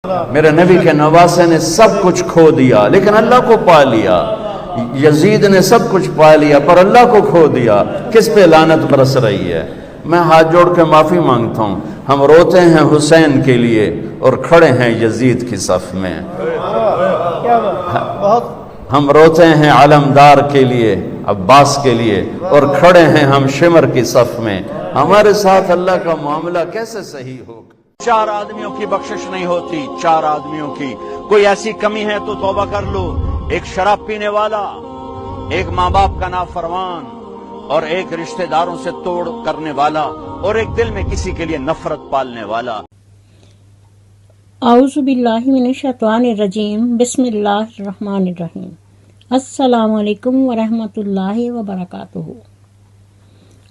میرے نبی کے نواسے نے سب کچھ کھو دیا لیکن اللہ کو پا لیا. یزید نے سب کچھ پا لیا پر اللہ کو کھو دیا. کس پہ لعنت برس رہی ہے؟ میں ہاتھ جوڑ کے معافی مانگتا ہوں. ہم روتے ہیں حسین کے لیے اور کھڑے ہیں یزید کی صف میں. ہم روتے ہیں علمدار کے لیے، عباس کے لیے، اور کھڑے ہیں ہم شمر کی صف میں. ہمارے ساتھ اللہ کا معاملہ کیسے صحیح ہوگا؟ 4 آدمیوں کی بخشش نہیں ہوتی. 4 آدمیوں کی کوئی ایسی کمی ہے تو توبہ کر لو. ایک شراب پینے والا، ایک ماں باپ کا نافرمان، اور ایک رشتہ داروں سے توڑ کرنے والا، اور ایک دل میں کسی کے لیے نفرت پالنے والا. اعوذ باللہ من الشیطان الرجیم. بسم اللہ الرحمن الرحیم. السلام علیکم ورحمۃ اللہ وبرکاتہ.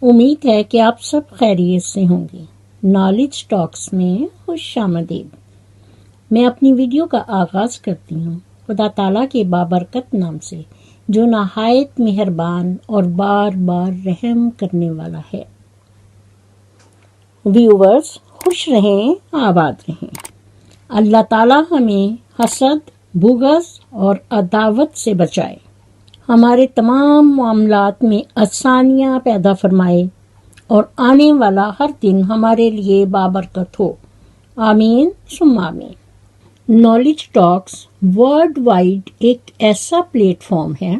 امید ہے کہ آپ سب خیریت سے ہوں گے. نالج ٹاکس میں خوش آمدید. میں اپنی ویڈیو کا آغاز کرتی ہوں خدا تعالیٰ کے بابرکت نام سے جو نہایت مہربان اور بار بار رحم کرنے والا ہے. ویورز خوش رہیں، آباد رہیں. اللہ تعالیٰ ہمیں حسد، بغض اور عداوت سے بچائے. ہمارے تمام معاملات میں آسانیاں پیدا فرمائے اور آنے والا ہر دن ہمارے لیے بابرکت ہو. آمین ثم آمین. نالج ٹاکس ورلڈ وائڈ ایک ایسا پلیٹ فارم ہے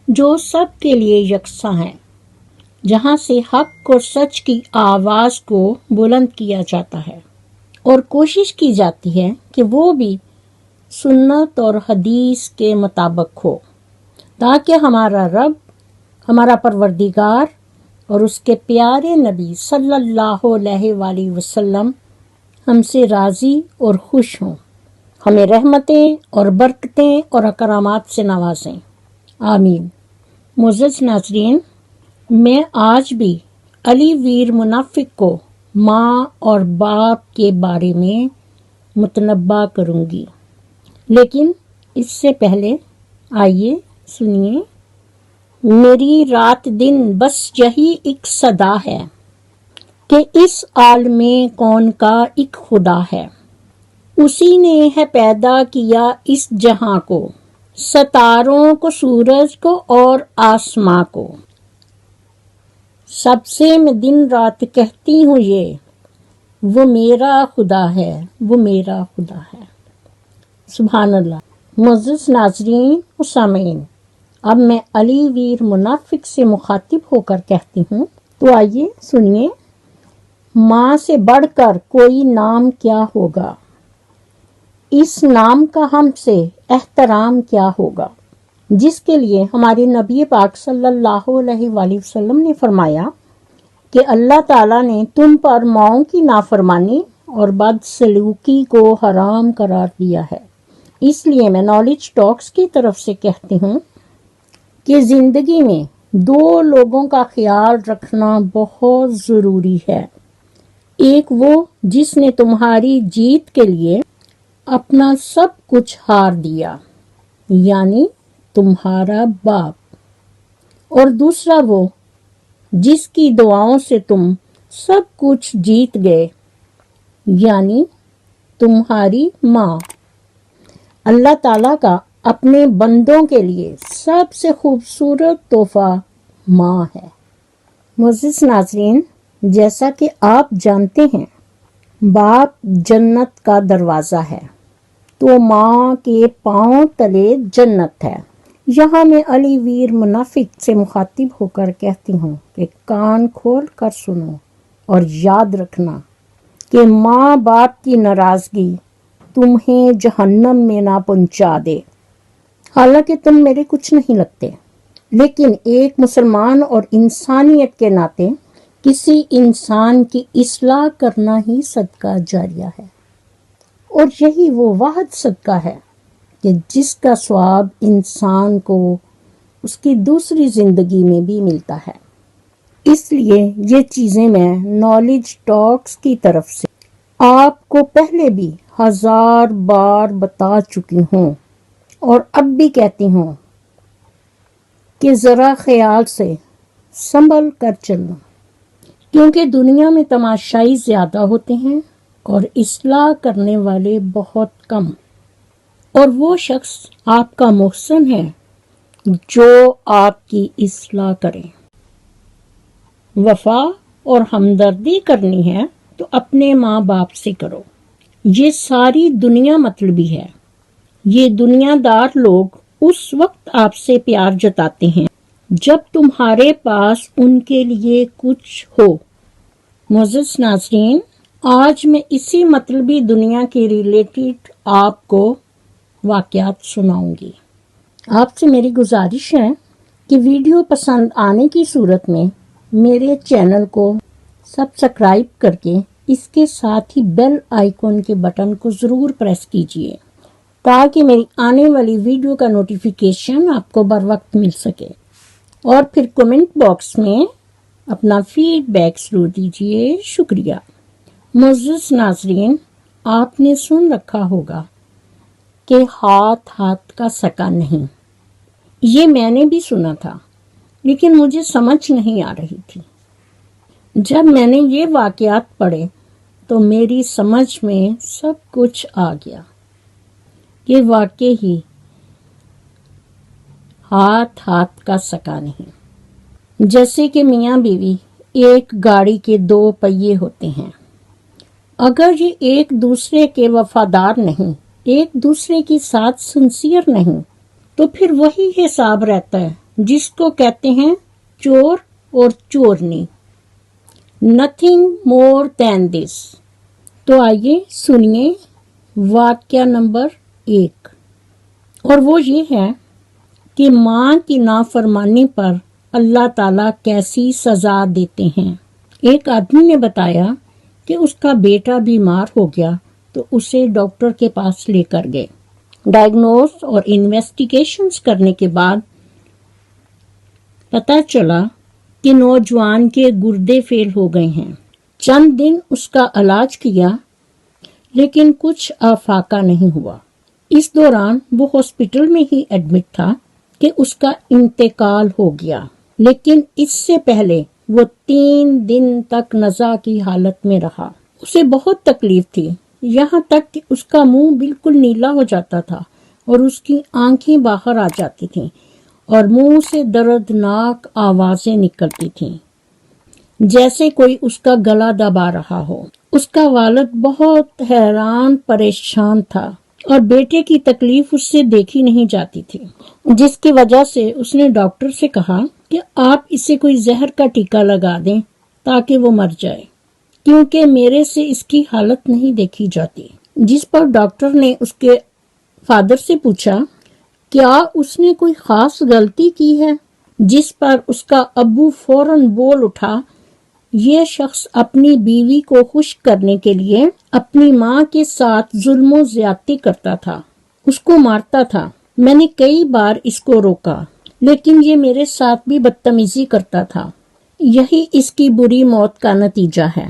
جو سب کے لیے یکساں ہے، جہاں سے حق اور سچ کی آواز کو بلند کیا جاتا ہے اور کوشش کی جاتی ہے کہ وہ بھی سنت اور حدیث کے مطابق ہو، تاکہ ہمارا رب، ہمارا پروردگار اور اس کے پیارے نبی صلی اللہ علیہ وآلہ وسلم ہم سے راضی اور خوش ہوں، ہمیں رحمتیں اور برکتیں اور اکرامات سے نوازیں. آمین. معزز ناظرین، میں آج بھی علی ویر منافق کو ماں اور باپ کے بارے میں متنبہ کروں گی، لیکن اس سے پہلے آئیے سنیے. میری رات دن بس یہی ایک صدا ہے کہ اس عالم کون کا ایک خدا ہے. اسی نے ہے پیدا کیا اس جہاں کو، ستاروں کو، سورج کو اور آسماں کو. سب سے میں دن رات کہتی ہوں یہ، وہ میرا خدا ہے، وہ میرا خدا ہے. سبحان اللہ. معزز ناظرین و سامعین، اب میں علی ویر منافق سے مخاطب ہو کر کہتی ہوں، تو آئیے سنیے. ماں سے بڑھ کر کوئی نام کیا ہوگا، اس نام کا ہم سے احترام کیا ہوگا، جس کے لیے ہمارے نبی پاک صلی اللہ علیہ وآلہ وسلم نے فرمایا کہ اللہ تعالیٰ نے تم پر ماؤں کی نافرمانی اور بدسلوکی کو حرام قرار دیا ہے. اس لیے میں نالج ٹاکس کی طرف سے کہتی ہوں کہ زندگی میں 2 لوگوں کا خیال رکھنا بہت ضروری ہے. ایک وہ جس نے تمہاری جیت کے لیے اپنا سب کچھ ہار دیا، یعنی تمہارا باپ، اور دوسرا وہ جس کی دعاؤں سے تم سب کچھ جیت گئے، یعنی تمہاری ماں. اللہ تعالیٰ کا اپنے بندوں کے لیے سب سے خوبصورت تحفہ ماں ہے. معزز ناظرین، جیسا کہ آپ جانتے ہیں باپ جنت کا دروازہ ہے، تو ماں کے پاؤں تلے جنت ہے. یہاں میں علی ویر منافق سے مخاطب ہو کر کہتی ہوں کہ کان کھول کر سنو اور یاد رکھنا کہ ماں باپ کی ناراضگی تمہیں جہنم میں نہ پہنچا دے. حالانکہ تم میرے کچھ نہیں لگتے، لیکن ایک مسلمان اور انسانیت کے ناطے کسی انسان کی اصلاح کرنا ہی صدقہ جاریہ ہے، اور یہی وہ واحد صدقہ ہے کہ جس کا ثواب انسان کو اس کی دوسری زندگی میں بھی ملتا ہے. اس لیے یہ چیزیں میں نالج ٹاکس کی طرف سے آپ کو پہلے بھی 1000 بار بتا چکی ہوں، اور اب بھی کہتی ہوں کہ ذرا خیال سے سنبھل کر چلنا، کیونکہ دنیا میں تماشائی زیادہ ہوتے ہیں اور اصلاح کرنے والے بہت کم، اور وہ شخص آپ کا محسن ہے جو آپ کی اصلاح کرے۔ وفا اور ہمدردی کرنی ہے تو اپنے ماں باپ سے کرو۔ یہ ساری دنیا مطلبی ہے۔ یہ دنیا دار لوگ اس وقت آپ سے پیار جتاتے ہیں جب تمہارے پاس ان کے لیے کچھ ہو۔ معزز ناظرین، آج میں اسی مطلبی دنیا کے ریلیٹڈ آپ کو واقعات سناؤں گی۔ آپ سے میری گزارش ہے کہ ویڈیو پسند آنے کی صورت میں میرے چینل کو سبسکرائب کر کے اس کے ساتھ ہی بیل آئیکن کے بٹن کو ضرور پریس کیجیے تاکہ میری آنے والی ویڈیو کا نوٹیفیکیشن آپ کو بر وقت مل سکے، اور پھر کمنٹ باکس میں اپنا فیڈ بیک ضرور دیجیے۔ شکریہ۔ معزز ناظرین، آپ نے سن رکھا ہوگا کہ ہاتھ ہاتھ کا سکا نہیں۔ یہ میں نے بھی سنا تھا، لیکن مجھے سمجھ نہیں آ رہی تھی۔ جب میں نے یہ واقعات پڑھے تو میری سمجھ میں سب کچھ آ گیا کہ واقعی ہاتھ ہاتھ کا سکا نہیں۔ جیسے کہ میاں بیوی ایک گاڑی کے دو پہیے ہوتے ہیں، اگر یہ ایک دوسرے کے وفادار نہیں، ایک دوسرے کے ساتھ سنسیئر نہیں، تو پھر وہی حساب رہتا ہے جس کو کہتے ہیں چور اور چورنی۔ نتھنگ مور دین دس۔ تو آئیے سنیے واقعہ نمبر 1، اور وہ یہ ہے کہ ماں کی نافرمانی پر اللہ تعالیٰ کیسی سزا دیتے ہیں۔ ایک آدمی نے بتایا کہ اس کا بیٹا بیمار ہو گیا تو اسے ڈاکٹر کے پاس لے کر گئے۔ ڈائگنوز اور انویسٹیگیشنز کرنے کے بعد پتہ چلا کہ نوجوان کے گردے فیل ہو گئے ہیں۔ چند دن اس کا علاج کیا لیکن کچھ افاقہ نہیں ہوا۔ اس دوران وہ ہاسپٹل میں ہی ایڈمٹ تھا کہ اس کا انتقال ہو گیا، لیکن اس سے پہلے وہ 3 دن تک نزع کی حالت میں رہا۔ اسے بہت تکلیف تھی، یہاں تک کہ اس کا منہ بالکل نیلا ہو جاتا تھا اور اس کی آنکھیں باہر آ جاتی تھیں اور منہ سے دردناک آوازیں نکلتی تھیں جیسے کوئی اس کا گلا دبا رہا ہو۔ اس کا والد بہت حیران پریشان تھا اور بیٹے کی تکلیف اس سے دیکھی نہیں جاتی تھی، جس کی وجہ سے اس نے ڈاکٹر سے کہا کہ آپ اسے کوئی زہر کا ٹیکہ لگا دیں تاکہ وہ مر جائے، کیونکہ میرے سے اس کی حالت نہیں دیکھی جاتی۔ جس پر ڈاکٹر نے اس کے فادر سے پوچھا کیا اس نے کوئی خاص غلطی کی ہے، جس پر اس کا ابو فوراً بول اٹھا، یہ شخص اپنی بیوی کو خوش کرنے کے لیے اپنی ماں کے ساتھ ظلم و زیادتی کرتا تھا، اس کو مارتا تھا۔ میں نے کئی بار اس کو روکا، لیکن یہ میرے ساتھ بھی بدتمیزی کرتا تھا۔ یہی اس کی بری موت کا نتیجہ ہے۔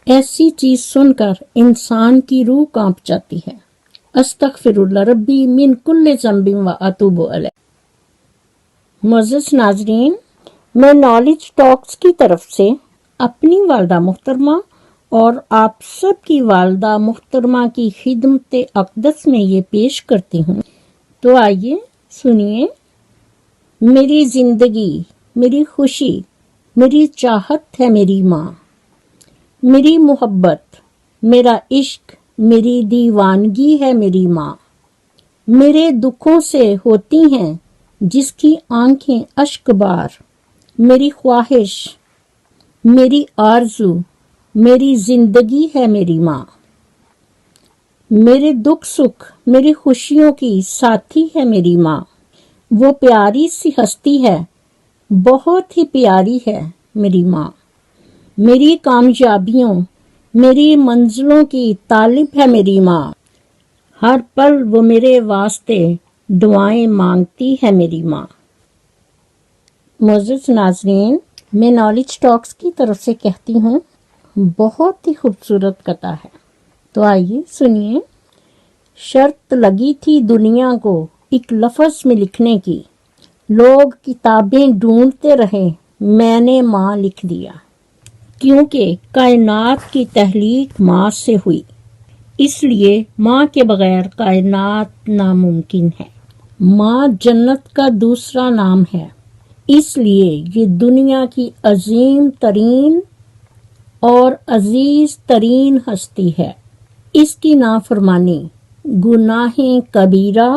ایسی چیز سن کر انسان کی روح کانپ جاتی ہے۔ استغفر اللہ ربی من کل ذنب و اتوب الیہ۔ معزز ناظرین، میں نالج ٹاکس کی طرف سے اپنی والدہ محترمہ اور آپ سب کی والدہ محترمہ کی خدمت اقدس میں یہ پیش کرتی ہوں۔ تو آئیے سنیے، میری زندگی، میری خوشی، میری چاہت ہے میری ماں، میری محبت، میرا عشق، میری دیوانگی ہے میری ماں، میرے دکھوں سے ہوتی ہیں جس کی آنکھیں اشک بار، میری خواہش، میری آرزو، میری زندگی ہے میری ماں، میرے دکھ سکھ، میری خوشیوں کی ساتھی ہے میری ماں۔ وہ پیاری سی ہستی ہے، بہت ہی پیاری ہے میری ماں، میری کامیابیوں، میری منزلوں کی طالب ہے میری ماں، ہر پل وہ میرے واسطے دعائیں مانگتی ہے میری ماں۔ معزز ناظرین، میں نالج ٹاکس کی طرف سے کہتی ہوں، بہت ہی خوبصورت قطعہ ہے۔ تو آئیے سنیے۔ شرط لگی تھی دنیا کو ایک لفظ میں لکھنے کی، لوگ کتابیں ڈھونڈتے رہے، میں نے ماں لکھ دیا۔ کیونکہ کائنات کی تخلیق ماں سے ہوئی، اس لیے ماں کے بغیر کائنات ناممکن ہے۔ ماں جنت کا دوسرا نام ہے، اس لیے یہ دنیا کی عظیم ترین اور عزیز ترین ہستی ہے۔ اس کی نافرمانی گناہ کبیرہ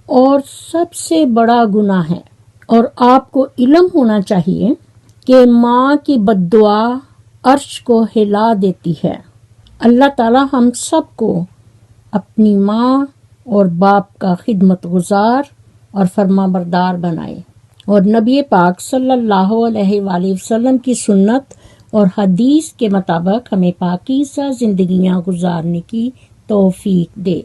اور سب سے بڑا گناہ ہے، اور آپ کو علم ہونا چاہیے کہ ماں کی بد دعا عرش کو ہلا دیتی ہے۔ اللہ تعالی ہم سب کو اپنی ماں اور باپ کا خدمت گزار اور فرما بردار بنائے، اور نبی پاک صلی اللہ علیہ وآلہ وسلم کی سنت اور حدیث کے مطابق ہمیں پاکیزہ زندگیاں گزارنے کی توفیق دے۔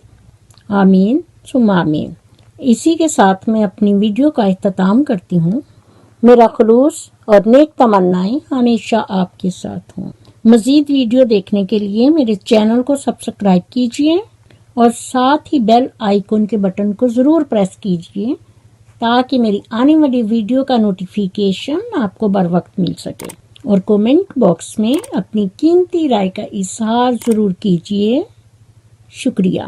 آمین ثم آمین۔ اسی کے ساتھ میں اپنی ویڈیو کا اختتام کرتی ہوں۔ میرا خلوص اور نیک تمنائیں ہمیشہ آپ کے ساتھ ہوں۔ مزید ویڈیو دیکھنے کے لیے میرے چینل کو سبسکرائب کیجیے اور ساتھ ہی بیل آئیکن کے بٹن کو ضرور پریس کیجیے تاکہ میری آنے والی ویڈیو کا نوٹیفیکیشن آپ کو بر وقت مل سکے، اور کومنٹ باکس میں اپنی قیمتی رائے کا اظہار ضرور کیجیے۔ شکریہ۔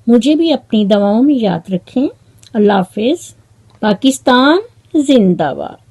مجھے بھی اپنی دعاؤں میں یاد رکھیں۔ اللہ حافظ۔ پاکستان زندہ باد۔